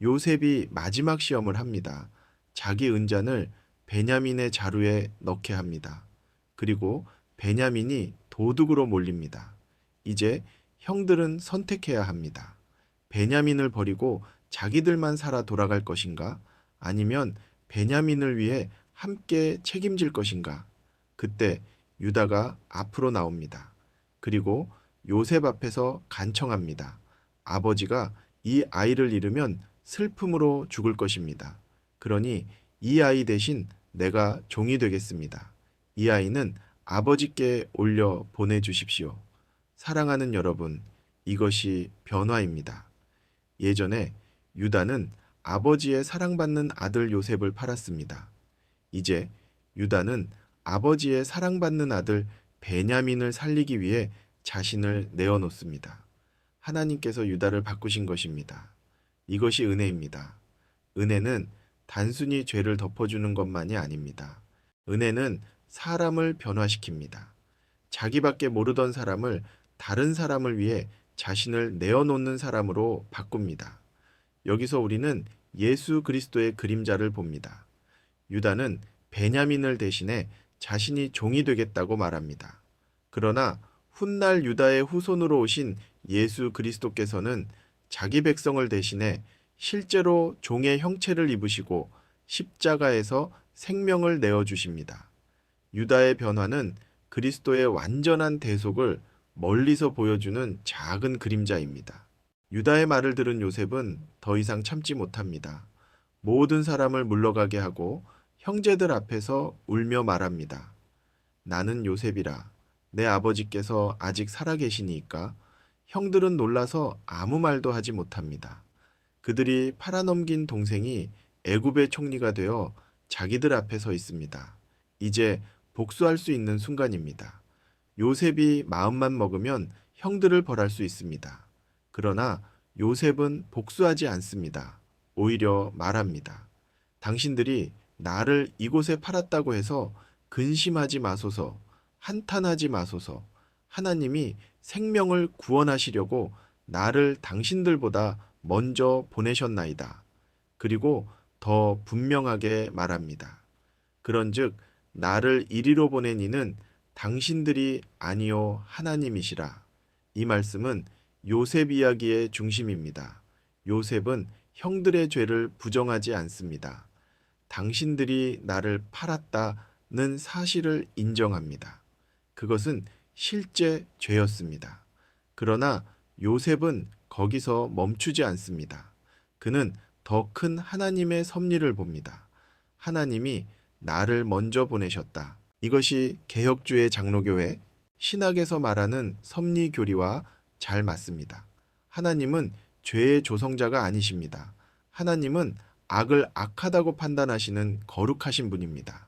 요셉이 마지막 시험을 합니다. 자기 은잔을 베냐민의 자루에 넣게 합니다. 그리고 베냐민이 도둑으로 몰립니다. 이제 형들은 선택해야 합니다. 베냐민을 버리고 자기들만 살아 돌아갈 것인가? 아니면 베냐민을 위해 함께 책임질 것인가? 그때 유다가 앞으로 나옵니다. 그리고 요셉 앞에서 간청합니다. 아버지가 이 아이를 잃으면 슬픔으로 죽을 것입니다. 그러니 이 아이 대신 내가 종이 되겠습니다. 이 아이는 아버지께 올려 보내주십시오. 사랑하는 여러분, 이것이 변화입니다. 예전에 유다는 아버지의 사랑받는 아들 요셉을 팔았습니다. 이제 유다는 아버지의 사랑받는 아들 베냐민을 살리기 위해 자신을 내어놓습니다. 하나님께서 유다를 바꾸신 것입니다. 이것이 은혜입니다. 은혜는 단순히 죄를 덮어주는 것만이 아닙니다. 은혜는 사람을 변화시킵니다. 자기밖에 모르던 사람을 다른 사람을 위해 자신을 내어놓는 사람으로 바꿉니다. 여기서 우리는 예수 그리스도의 그림자를 봅니다. 유다는 베냐민을 대신해 자신이 종이 되겠다고 말합니다. 그러나 훗날 유다의 후손으로 오신 예수 그리스도께서는 자기 백성을 대신해 실제로 종의 형체를 입으시고 십자가에서 생명을 내어주십니다. 유다의 변화는 그리스도의 완전한 대속을 멀리서 보여주는 작은 그림자입니다. 유다의 말을 들은 요셉은 더 이상 참지 못합니다. 모든 사람을 물러가게 하고 형제들 앞에서 울며 말합니다. 나는 요셉이라. 내 아버지께서 아직 살아계시니까. 형들은 놀라서 아무 말도 하지 못합니다. 그들이 팔아넘긴 동생이 애굽의 총리가 되어 자기들 앞에 서 있습니다. 이제 복수할 수 있는 순간입니다. 요셉이 마음만 먹으면 형들을 벌할 수 있습니다. 그러나 요셉은 복수하지 않습니다. 오히려 말합니다. 당신들이 나를 이곳에 팔았다고 해서 근심하지 마소서, 한탄하지 마소서. 하나님이 생명을 구원하시려고 나를 당신들보다 먼저 보내셨나이다. 그리고 더 분명하게 말합니다. 그런즉 나를 이리로 보낸 이는 당신들이 아니요 하나님이시라. 이 말씀은 요셉 이야기의 중심입니다. 요셉은 형들의 죄를 부정하지 않습니다. 당신들이 나를 팔았다는 사실을 인정합니다. 그것은 실제 죄였습니다. 그러나 요셉은 거기서 멈추지 않습니다. 그는 더 큰 하나님의 섭리를 봅니다. 하나님이 나를 먼저 보내셨다. 이것이 개혁주의 장로교회 신학에서 말하는 섭리 교리와 잘 맞습니다. 하나님은 죄의 조성자가 아니십니다. 하나님은 악을 악하다고 판단하시는 거룩하신 분입니다.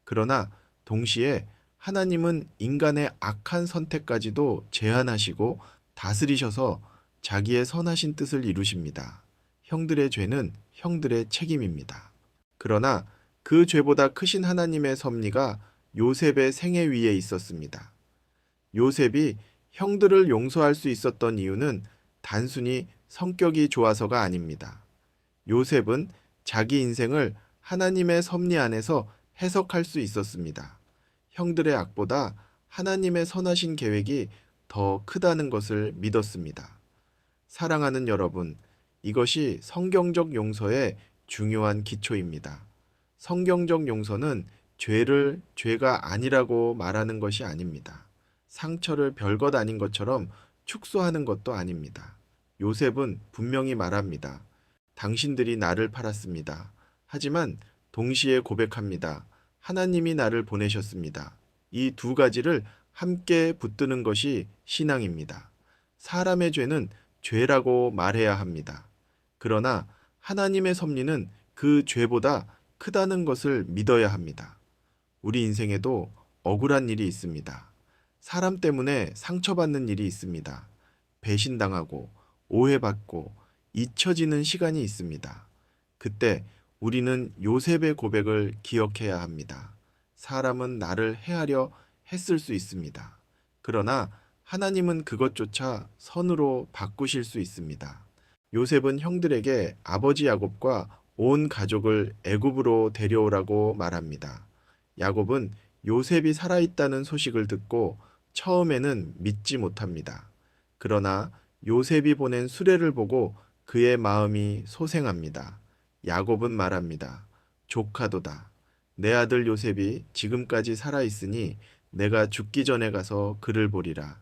그러나 동시에 하나님은 인간의 악한 선택까지도 제한하시고 다스리셔서 자기의 선하신 뜻을 이루십니다. 형들의 죄는 형들의 책임입니다. 그러나 그 죄보다 크신 하나님의 섭리가 요셉의 생애 위에 있었습니다. 요셉이 형들을 용서할 수 있었던 이유는 단순히 성격이 좋아서가 아닙니다. 요셉은 자기 인생을 하나님의 섭리 안에서 해석할 수 있었습니다. 형들의 악보다 하나님의 선하신 계획이 더 크다는 것을 믿었습니다. 사랑하는 여러분, 이것이 성경적 용서의 중요한 기초입니다. 성경적 용서는 죄를 죄가 아니라고 말하는 것이 아닙니다. 상처를 별것 아닌 것처럼 축소하는 것도 아닙니다. 요셉은 분명히 말합니다. 당신들이 나를 팔았습니다. 하지만 동시에 고백합니다. 하나님이 나를 보내셨습니다. 이 두 가지를 함께 붙드는 것이 신앙입니다. 사람의 죄는 죄라고 말해야 합니다. 그러나 하나님의 섭리는 그 죄보다 크다는 것을 믿어야 합니다. 우리 인생에도 억울한 일이 있습니다. 사람 때문에 상처받는 일이 있습니다. 배신당하고 오해받고 잊혀지는 시간이 있습니다. 그때 우리는 요셉의 고백을 기억해야 합니다. 사람은 나를 해하려 했을 수 있습니다. 그러나 하나님은 그것조차 선으로 바꾸실 수 있습니다. 요셉은 형들에게 아버지 야곱과 온 가족을 애굽으로 데려오라고 말합니다. 야곱은 요셉이 살아있다는 소식을 듣고 처음에는 믿지 못합니다. 그러나 요셉이 보낸 수레를 보고 그의 마음이 소생합니다. 야곱은 말합니다. 조카도다. 내 아들 요셉이 지금까지 살아 있으니 내가 죽기 전에 가서 그를 보리라.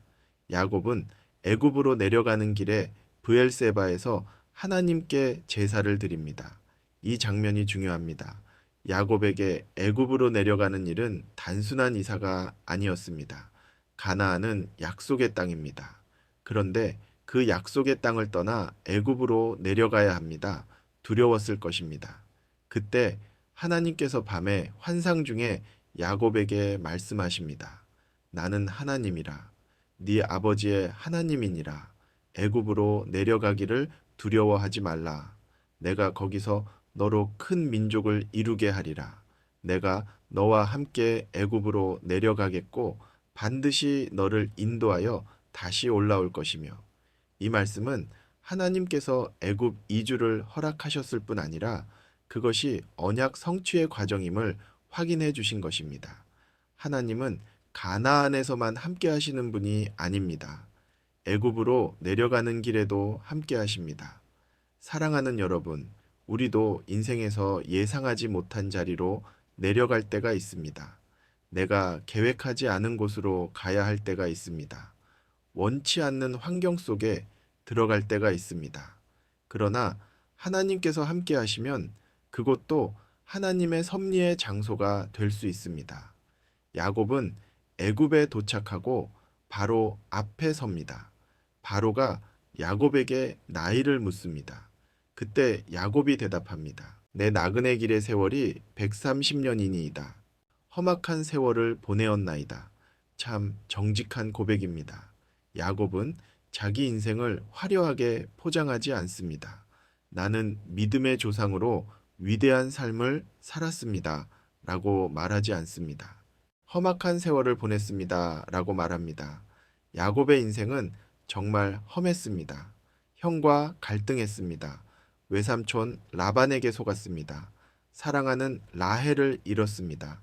야곱은 애굽으로 내려가는 길에 브엘세바에서 하나님께 제사를 드립니다. 이 장면이 중요합니다. 야곱에게 애굽으로 내려가는 일은 단순한 이사가 아니었습니다. 가나안은 약속의 땅입니다. 그런데 그 약속의 땅을 떠나 애굽으로 내려가야 합니다. 두려웠을 것입니다. 그때 하나님께서 밤에 환상 중에 야곱에게 말씀하십니다. 나는 하나님이라. 네 아버지의 하나님이니라. 애굽으로 내려가기를 두려워하지 말라. 내가 거기서 너로 큰 민족을 이루게 하리라. 내가 너와 함께 애굽으로 내려가겠고 반드시 너를 인도하여 다시 올라올 것이며. 이 말씀은 하나님께서 애굽 이주를 허락하셨을 뿐 아니라 그것이 언약 성취의 과정임을 확인해 주신 것입니다. 하나님은 가나안에서만 함께 하시는 분이 아닙니다. 애굽으로 내려가는 길에도 함께 하십니다. 사랑하는 여러분, 우리도 인생에서 예상하지 못한 자리로 내려갈 때가 있습니다. 내가 계획하지 않은 곳으로 가야 할 때가 있습니다. 원치 않는 환경 속에 들어갈 때가 있습니다. 그러나 하나님께서 함께 하시면 그곳도 하나님의 섭리의 장소가 될 수 있습니다. 야곱은 애굽에 도착하고 바로 앞에 섭니다. 바로가 야곱에게 나이를 묻습니다. 그때 야곱이 대답합니다. 내 나그네 길의 세월이 130년이니이다. 험악한 세월을 보내었나이다. 참 정직한 고백입니다. 야곱은 자기 인생을 화려하게 포장하지 않습니다. 나는 믿음의 조상으로 위대한 삶을 살았습니다. 라고 말하지 않습니다. 험악한 세월을 보냈습니다. 라고 말합니다. 야곱의 인생은 정말 험했습니다. 형과 갈등했습니다. 외삼촌 라반에게 속았습니다. 사랑하는 라헬을 잃었습니다.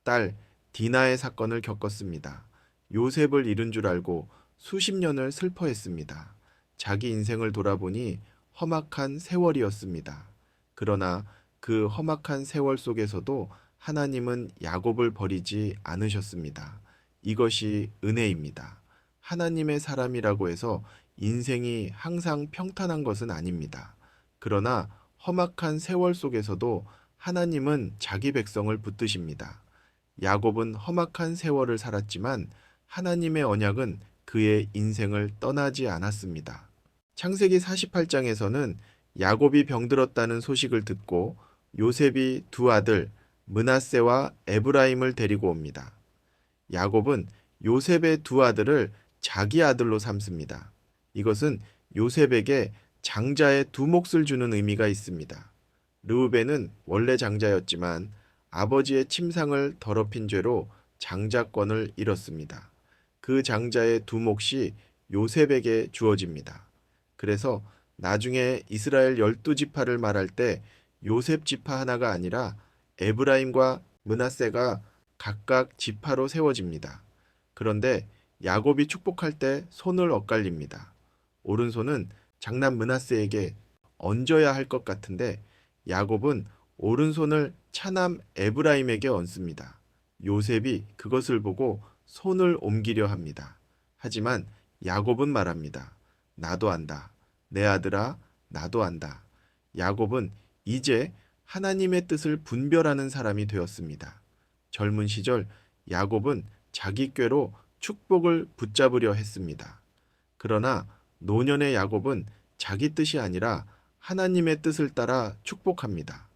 딸 디나의 사건을 겪었습니다. 요셉을 잃은 줄 알고 수십 년을 슬퍼했습니다. 자기 인생을 돌아보니 험악한 세월이었습니다. 그러나 그 험악한 세월 속에서도 하나님은 야곱을 버리지 않으셨습니다. 이것이 은혜입니다. 하나님의 사람이라고 해서 인생이 항상 평탄한 것은 아닙니다. 그러나 험악한 세월 속에서도 하나님은 자기 백성을 붙드십니다. 야곱은 험악한 세월을 살았지만 하나님의 언약은 그의 인생을 떠나지 않았습니다. 창세기 48장에서는 야곱이 병들었다는 소식을 듣고 요셉이 두 아들 므낫세와 에브라임을 데리고 옵니다. 야곱은 요셉의 두 아들을 자기 아들로 삼습니다. 이것은 요셉에게 장자의 두 몫을 주는 의미가 있습니다. 르우벤은 원래 장자였지만 아버지의 침상을 더럽힌 죄로 장자권을 잃었습니다. 그 장자의 두 몫이 요셉에게 주어집니다. 그래서 나중에 이스라엘 12지파를 말할 때 요셉 지파 하나가 아니라 에브라임과 므낫세가 각각 지파로 세워집니다. 그런데 야곱이 축복할 때 손을 엇갈립니다. 오른손은 장남 므낫세에게 얹어야 할 것 같은데 야곱은 오른손을 차남 에브라임에게 얹습니다. 요셉이 그것을 보고 손을 옮기려 합니다. 하지만 야곱은 말합니다. 나도 안다. 내 아들아, 나도 안다. 야곱은 이제 하나님의 뜻을 분별하는 사람이 되었습니다. 젊은 시절 야곱은 자기 꾀로 축복을 붙잡으려 했습니다. 그러나 노년의 야곱은 자기 뜻이 아니라 하나님의 뜻을 따라 축복합니다.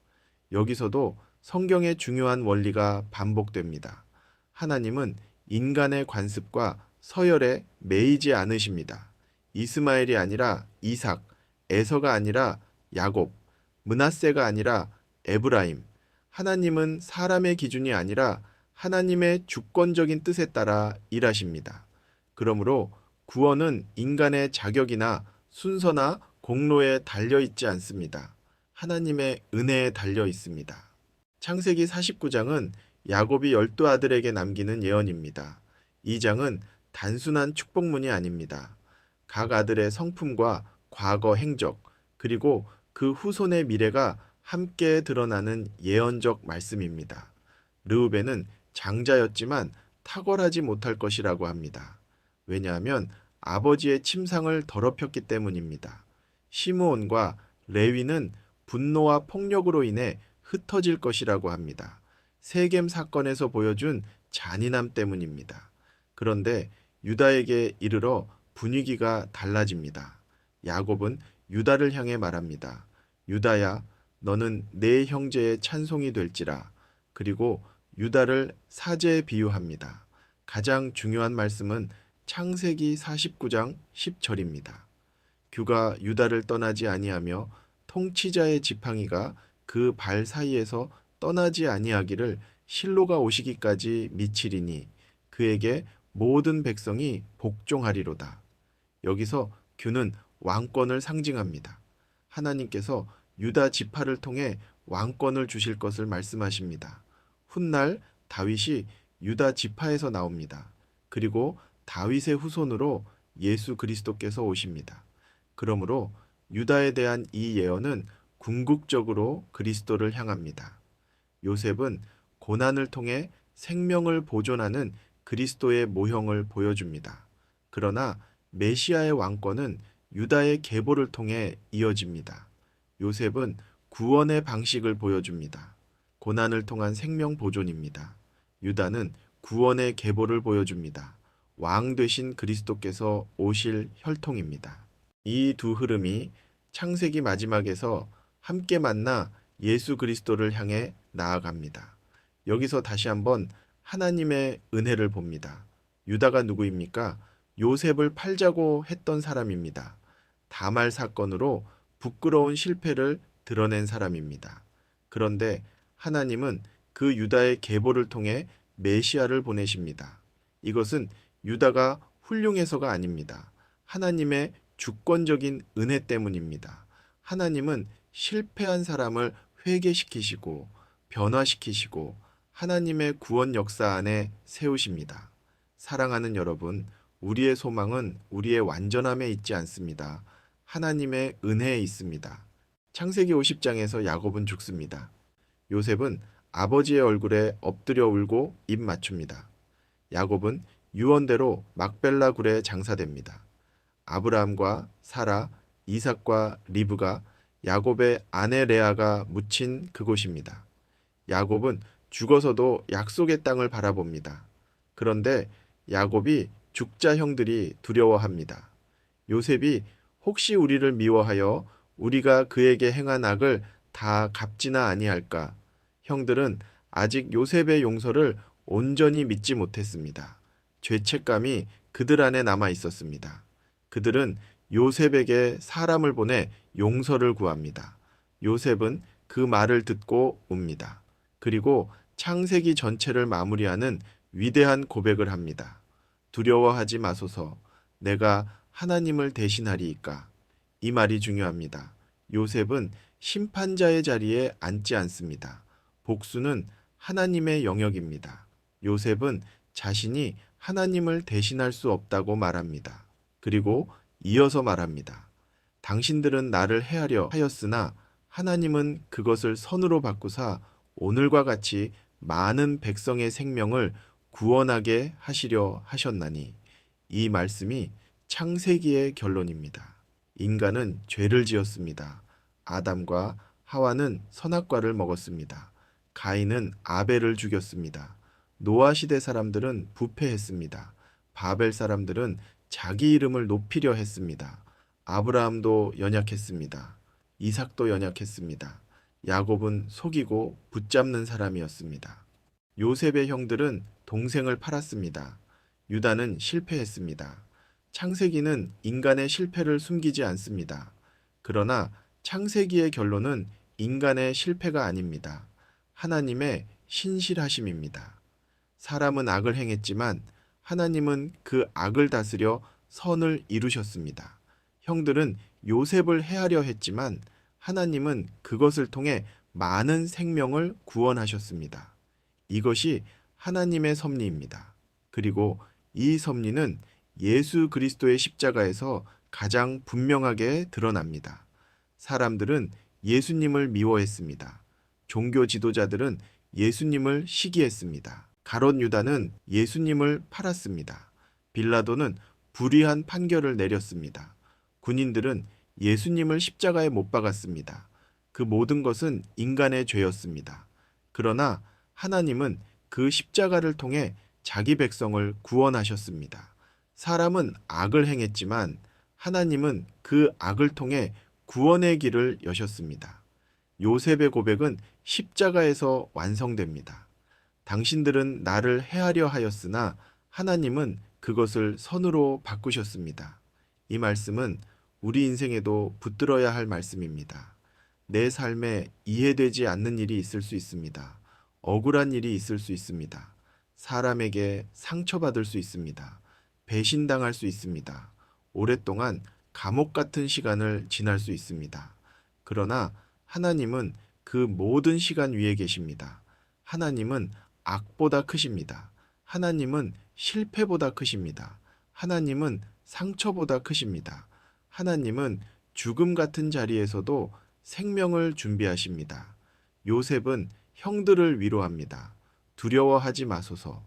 여기서도 성경의 중요한 원리가 반복됩니다. 하나님은 인간의 관습과 서열에 매이지 않으십니다. 이스마엘이 아니라 이삭, 에서가 아니라 야곱, 므낫세가 아니라 에브라임. 하나님은 사람의 기준이 아니라 하나님의 주권적인 뜻에 따라 일하십니다. 그러므로 구원은 인간의 자격이나 순서나 공로에 달려 있지 않습니다. 하나님의 은혜에 달려 있습니다. 창세기 49장은 야곱이 12아들에게 남기는 예언입니다. 이 장은 단순한 축복문이 아닙니다. 각 아들의 성품과 과거 행적, 그리고 그 후손의 미래가 함께 드러나는 예언적 말씀입니다. 르우벤은 장자였지만 탁월하지 못할 것이라고 합니다. 왜냐하면 아버지의 침상을 더럽혔기 때문입니다. 시므온과 레위는 분노와 폭력으로 인해 흩어질 것이라고 합니다. 세겜 사건에서 보여준 잔인함 때문입니다. 그런데 유다에게 이르러 분위기가 달라집니다. 야곱은 유다를 향해 말합니다. 유다야, 너는 내 형제의 찬송이 될지라. 그리고 유다를 사제에 비유합니다. 가장 중요한 말씀은 창세기 49장 10절입니다. 규가 유다를 떠나지 아니하며 통치자의 지팡이가 그 발 사이에서 떠나지 아니하기를 실로가 오시기까지 미치리니 그에게 모든 백성이 복종하리로다. 여기서 규는 왕권을 상징합니다. 하나님께서 유다 지파를 통해 왕권을 주실 것을 말씀하십니다. 훗날 다윗이 유다 지파에서 나옵니다. 그리고 다윗의 후손으로 예수 그리스도께서 오십니다. 그러므로 유다에 대한 이 예언은 궁극적으로 그리스도를 향합니다. 요셉은 고난을 통해 생명을 보존하는 그리스도의 모형을 보여줍니다. 그러나 메시아의 왕권은 유다의 계보를 통해 이어집니다. 요셉은 구원의 방식을 보여줍니다. 고난을 통한 생명 보존입니다. 유다는 구원의 계보를 보여줍니다. 왕 되신 그리스도께서 오실 혈통입니다. 이 두 흐름이 창세기 마지막에서 함께 만나 예수 그리스도를 향해 나아갑니다. 여기서 다시 한번 하나님의 은혜를 봅니다. 유다가 누구입니까? 요셉을 팔자고 했던 사람입니다. 다말 사건으로 부끄러운 실패를 드러낸 사람입니다. 그런데 하나님은 그 유다의 계보를 통해 메시아를 보내십니다. 이것은 유다가 훌륭해서가 아닙니다. 하나님의 주권적인 은혜 때문입니다. 하나님은 실패한 사람을 회개시키시고 변화시키시고 하나님의 구원 역사 안에 세우십니다. 사랑하는 여러분, 우리의 소망은 우리의 완전함에 있지 않습니다. 하나님의 은혜에 있습니다. 창세기 50장에서 야곱은 죽습니다. 요셉은 아버지의 얼굴에 엎드려 울고 입 맞춥니다. 야곱은 유언대로 막벨라 굴에 장사됩니다. 아브라함과 사라, 이삭과 리브가 야곱의 아내 레아가 묻힌 그곳입니다. 야곱은 죽어서도 약속의 땅을 바라봅니다. 그런데 야곱이 죽자 형들이 두려워합니다. 요셉이 혹시 우리를 미워하여 우리가 그에게 행한 악을 다 갚지나 아니할까? 형들은 아직 요셉의 용서를 온전히 믿지 못했습니다. 죄책감이 그들 안에 남아 있었습니다. 그들은 요셉에게 사람을 보내 용서를 구합니다. 요셉은 그 말을 듣고 웁니다. 그리고 창세기 전체를 마무리하는 위대한 고백을 합니다. 두려워하지 마소서, 내가 하나님을 대신하리이까. 이 말이 중요합니다. 요셉은 심판자의 자리에 앉지 않습니다. 복수는 하나님의 영역입니다. 요셉은 자신이 하나님을 대신할 수 없다고 말합니다. 그리고 이어서 말합니다. 당신들은 나를 해하려 하였으나 하나님은 그것을 선으로 바꾸사 오늘과 같이 많은 백성의 생명을 구원하게 하시려 하셨나니. 이 말씀이 창세기의 결론입니다. 인간은 죄를 지었습니다. 아담과 하와는 선악과를 먹었습니다. 가인은 아벨을 죽였습니다. 노아 시대 사람들은 부패했습니다. 바벨 사람들은 자기 이름을 높이려 했습니다. 아브라함도 연약했습니다. 이삭도 연약했습니다. 야곱은 속이고 붙잡는 사람이었습니다. 요셉의 형들은 동생을 팔았습니다. 유다는 실패했습니다. 창세기는 인간의 실패를 숨기지 않습니다. 그러나 창세기의 결론은 인간의 실패가 아닙니다. 하나님의 신실하심입니다. 사람은 악을 행했지만 하나님은 그 악을 다스려 선을 이루셨습니다. 형들은 요셉을 해하려 했지만 하나님은 그것을 통해 많은 생명을 구원하셨습니다. 이것이 하나님의 섭리입니다. 그리고 이 섭리는 예수 그리스도의 십자가에서 가장 분명하게 드러납니다. 사람들은 예수님을 미워했습니다. 종교 지도자들은 예수님을 시기했습니다. 가롯 유다는 예수님을 팔았습니다. 빌라도는 불의한 판결을 내렸습니다. 군인들은 예수님을 십자가에 못 박았습니다. 그 모든 것은 인간의 죄였습니다. 그러나 하나님은 그 십자가를 통해 자기 백성을 구원하셨습니다. 사람은 악을 행했지만 하나님은 그 악을 통해 구원의 길을 여셨습니다. 요셉의 고백은 십자가에서 완성됩니다. 당신들은 나를 해하려 하였으나 하나님은 그것을 선으로 바꾸셨습니다. 이 말씀은 우리 인생에도 붙들어야 할 말씀입니다. 내 삶에 이해되지 않는 일이 있을 수 있습니다. 억울한 일이 있을 수 있습니다. 사람에게 상처받을 수 있습니다. 배신당할 수 있습니다. 오랫동안 감옥 같은 시간을 지날 수 있습니다. 그러나 하나님은 그 모든 시간 위에 계십니다. 하나님은 악보다 크십니다. 하나님은 실패보다 크십니다. 하나님은 상처보다 크십니다. 하나님은 죽음 같은 자리에서도 생명을 준비하십니다. 요셉은 형들을 위로합니다. 두려워하지 마소서.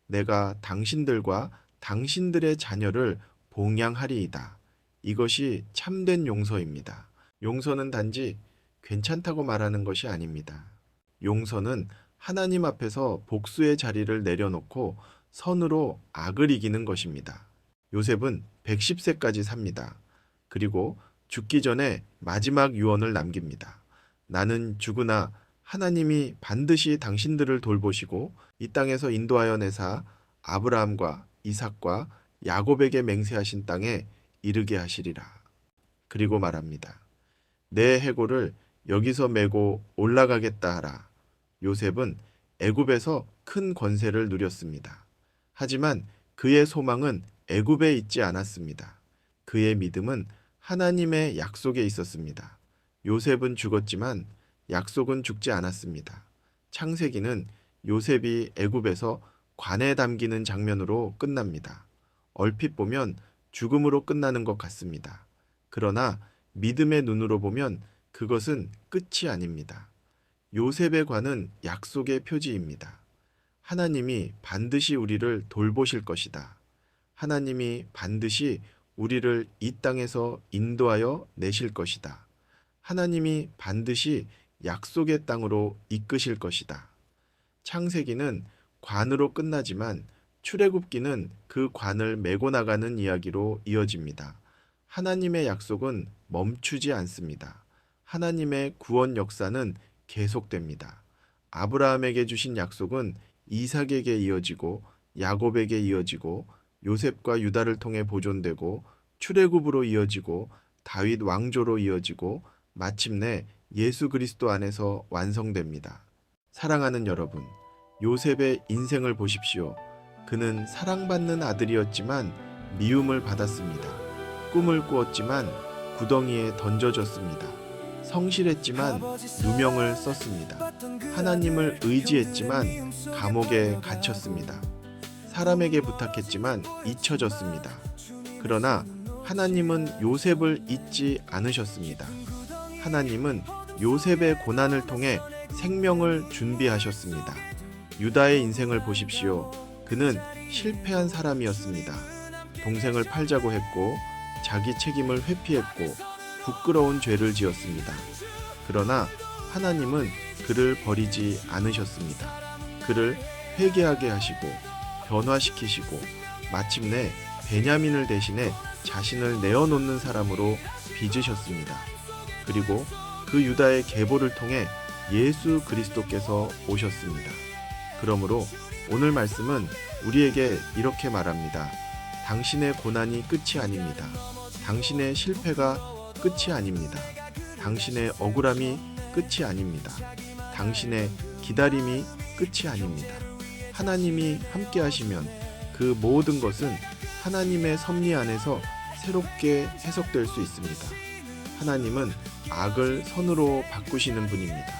내가 당신들과 당신들의 자녀를 봉양하리이다. 이것이 참된 용서입니다. 용서는 단지 괜찮다고 말하는 것이 아닙니다. 용서는 하나님 앞에서 복수의 자리를 내려놓고 선으로 악을 이기는 것입니다. 요셉은 110세까지 삽니다. 그리고 죽기 전에 마지막 유언을 남깁니다. 나는 죽으나 하나님이 반드시 당신들을 돌보시고 이 땅에서 인도하여 내사 아브라함과 이삭과 야곱에게 맹세하신 땅에 이르게 하시리라. 그리고 말합니다. 내 해골을 여기서 메고 올라가겠다 하라. 요셉은 애굽에서 큰 권세를 누렸습니다. 하지만 그의 소망은 애굽에 있지 않았습니다. 그의 믿음은 하나님의 약속에 있었습니다. 요셉은 죽었지만 약속은 죽지 않았습니다. 창세기는 요셉이 애굽에서 관에 담기는 장면으로 끝납니다. 얼핏 보면 죽음으로 끝나는 것 같습니다. 그러나 믿음의 눈으로 보면 그것은 끝이 아닙니다. 요셉의 관은 약속의 표지입니다. 하나님이 반드시 우리를 돌보실 것이다. 하나님이 반드시 우리를 이 땅에서 인도하여 내실 것이다. 하나님이 반드시 약속의 땅으로 이끄실 것이다. 창세기는 관으로 끝나지만 출애굽기는 그 관을 메고 나가는 이야기로 이어집니다. 하나님의 약속은 멈추지 않습니다. 하나님의 구원 역사는 계속됩니다. 아브라함에게 주신 약속은 이삭에게 이어지고 야곱에게 이어지고 요셉과 유다를 통해 보존되고 출애굽으로 이어지고 다윗 왕조로 이어지고 마침내 예수 그리스도 안에서 완성됩니다. 사랑하는 여러분, 요셉의 인생을 보십시오. 그는 사랑받는 아들이었지만 미움을 받았습니다. 꿈을 꾸었지만 구덩이에 던져졌습니다. 성실했지만 누명을 썼습니다. 하나님을 의지했지만 감옥에 갇혔습니다. 사람에게 부탁했지만 잊혀졌습니다. 그러나 하나님은 요셉을 잊지 않으셨습니다. 하나님은 요셉의 고난을 통해 생명을 준비하셨습니다. 유다의 인생을 보십시오. 그는 실패한 사람이었습니다. 동생을 팔자고 했고 자기 책임을 회피했고 부끄러운 죄를 지었습니다. 그러나 하나님은 그를 버리지 않으셨습니다. 그를 회개하게 하시고 변화시키시고 마침내 베냐민을 대신해 자신을 내어놓는 사람으로 빚으셨습니다. 그리고 그 유다의 계보를 통해 예수 그리스도께서 오셨습니다. 그러므로 오늘 말씀은 우리에게 이렇게 말합니다. 당신의 고난이 끝이 아닙니다. 당신의 실패가 끝이 아닙니다. 당신의 억울함이 끝이 아닙니다. 당신의 기다림이 끝이 아닙니다. 하나님이 함께 하시면 그 모든 것은 하나님의 섭리 안에서 새롭게 해석될 수 있습니다. 하나님은 악을 선으로 바꾸시는 분입니다.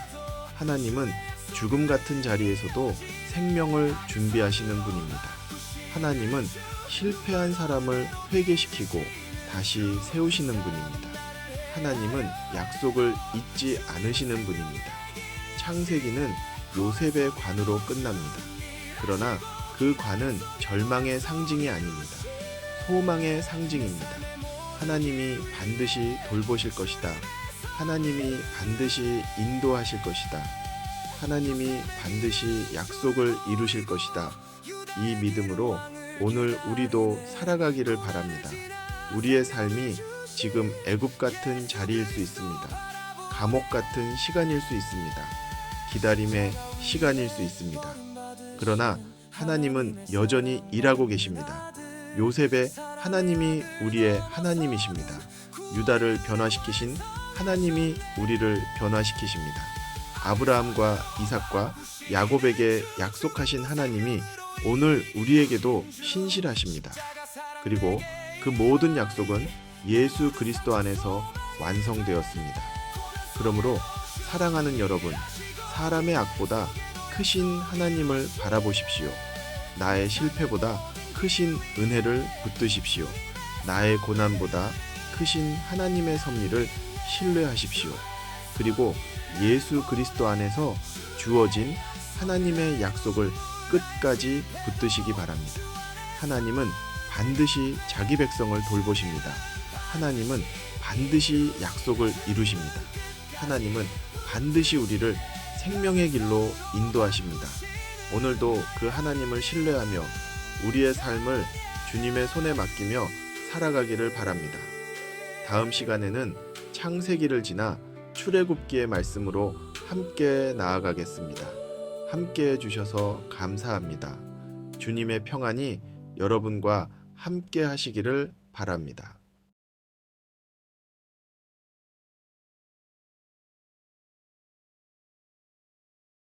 하나님은 죽음 같은 자리에서도 생명을 준비하시는 분입니다. 하나님은 실패한 사람을 회개시키고 다시 세우시는 분입니다. 하나님은 약속을 잊지 않으시는 분입니다. 창세기는 요셉의 관으로 끝납니다. 그러나 그 관은 절망의 상징이 아닙니다. 소망의 상징입니다. 하나님이 반드시 돌보실 것이다. 하나님이 반드시 인도하실 것이다. 하나님이 반드시 약속을 이루실 것이다. 이 믿음으로 오늘 우리도 살아가기를 바랍니다. 우리의 삶이 지금 애굽 같은 자리일 수 있습니다. 감옥 같은 시간일 수 있습니다. 기다림의 시간일 수 있습니다. 그러나 하나님은 여전히 일하고 계십니다. 요셉의 하나님이 우리의 하나님이십니다. 유다를 변화시키신 하나님이 우리를 변화시키십니다. 아브라함과 이삭과 야곱에게 약속하신 하나님이 오늘 우리에게도 신실하십니다. 그리고 그 모든 약속은 예수 그리스도 안에서 완성되었습니다. 그러므로 사랑하는 여러분, 사람의 악보다 크신 하나님을 바라보십시오. 나의 실패보다 크신 은혜를 붙드십시오. 나의 고난보다 크신 하나님의 섭리를 신뢰하십시오. 그리고 예수 그리스도 안에서 주어진 하나님의 약속을 끝까지 붙드시기 바랍니다. 하나님은 반드시 자기 백성을 돌보십니다. 하나님은 반드시 약속을 이루십니다. 하나님은 반드시 우리를 생명의 길로 인도하십니다. 오늘도 그 하나님을 신뢰하며 우리의 삶을 주님의 손에 맡기며 살아가기를 바랍니다. 다음 시간에는 창세기를 지나 출애굽기의 말씀으로 함께 나아가겠습니다. 함께 해주셔서 감사합니다. 주님의 평안이 여러분과 함께 하시기를 바랍니다.